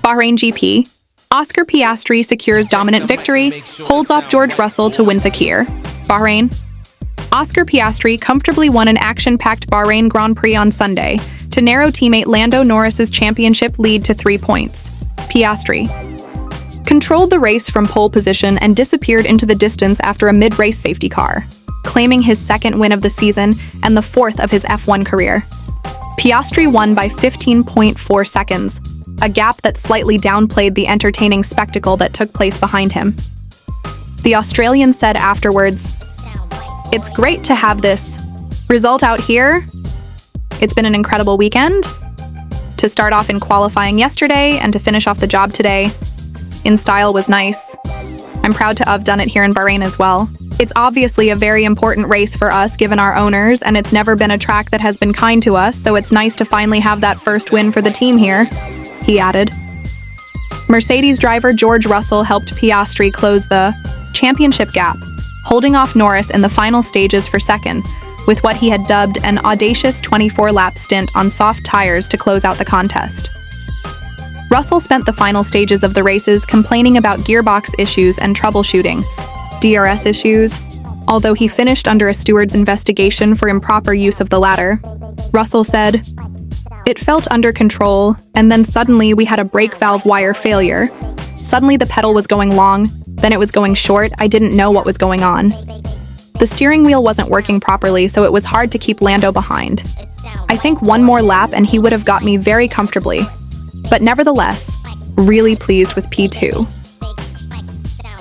Bahrain GP, Oscar Piastri secures dominant victory, holds off George Russell to win SAKHIR. Bahrain. Oscar Piastri comfortably won an action-packed Bahrain Grand Prix on Sunday to narrow teammate Lando Norris's championship lead to 3 points. Piastri controlled the race from pole position and disappeared into the distance after a mid-race safety car, claiming his second win of the season and the 4th of his F1 career. Piastri won by 15.4 seconds, a gap that slightly downplayed the entertaining spectacle that took place behind him. The Australian said afterwards, "It's great to have this result out here. It's been an incredible weekend. To start off in qualifying yesterday and to finish off the job today. In style was nice. I'm proud to have done it here in Bahrain as well. It's obviously a very important race for us given our owners, and it's never been a track that has been kind to us, so it's nice to finally have that first win for the team here," he added. Mercedes driver George Russell helped Piastri close the championship gap, holding off Norris in the final stages for second, with what he had dubbed an audacious 24-lap stint on soft tires to close out the contest. Russell spent the final stages of the races complaining about gearbox issues and troubleshooting, DRS issues, although he finished under a steward's investigation for improper use of the latter. Russell said, "It felt under control, and then suddenly we had a brake valve wire failure. Suddenly the pedal was going long, then it was going short. I didn't know what was going on. The steering wheel wasn't working properly, so it was hard to keep Lando behind. I think one more lap and he would have got me very comfortably. But nevertheless, really pleased with P2.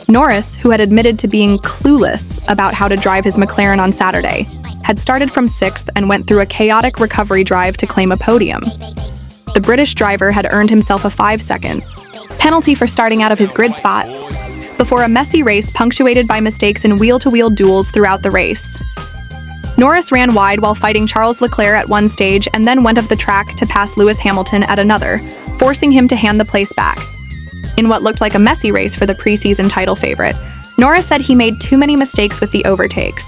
Norris, who had admitted to being clueless about how to drive his McLaren on Saturday, had started from 6th and went through a chaotic recovery drive to claim a podium. The British driver had earned himself a 5-second penalty for starting out of his grid spot, before a messy race punctuated by mistakes in wheel-to-wheel duels throughout the race. Norris ran wide while fighting Charles Leclerc at one stage and then went off the track to pass Lewis Hamilton at another, forcing him to hand the place back. In what looked like a messy race for the preseason title favorite, Norris said he made too many mistakes with the overtakes.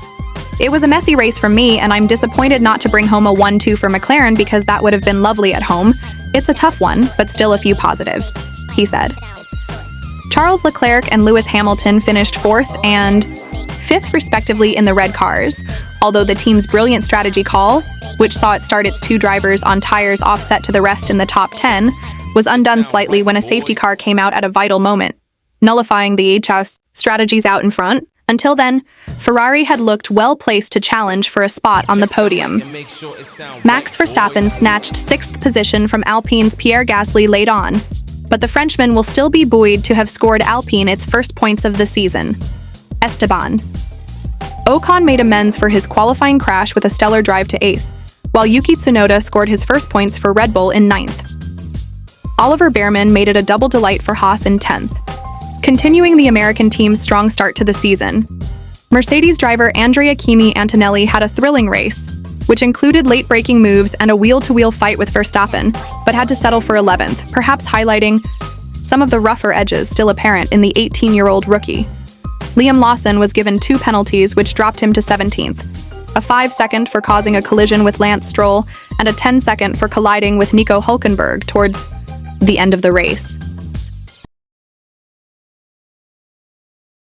"It was a messy race for me, and I'm disappointed not to bring home a 1-2 for McLaren because that would have been lovely at home. It's a tough one, but still a few positives," he said. Charles Leclerc and Lewis Hamilton finished 4th and 5th respectively in the red cars, although the team's brilliant strategy call, which saw it start its 2 drivers on tires offset to the rest in the top 10, was undone slightly when a safety car came out at a vital moment, nullifying the HS strategies out in front. Until then, Ferrari had looked well-placed to challenge for a spot on the podium. Max Verstappen snatched 6th position from Alpine's Pierre Gasly late on, but the Frenchman will still be buoyed to have scored Alpine its first points of the season. Esteban Ocon made amends for his qualifying crash with a stellar drive to 8th, while Yuki Tsunoda scored his first points for Red Bull in 9th. Oliver Bearman made it a double delight for Haas in 10th, continuing the American team's strong start to the season. Mercedes driver Andrea Kimi Antonelli had a thrilling race, which included late-breaking moves and a wheel-to-wheel fight with Verstappen, but had to settle for 11th, perhaps highlighting some of the rougher edges still apparent in the 18-year-old rookie. Liam Lawson was given 2 penalties, which dropped him to 17th, a 5-second for causing a collision with Lance Stroll and a 10-second for colliding with Nico Hülkenberg towards the end of the race.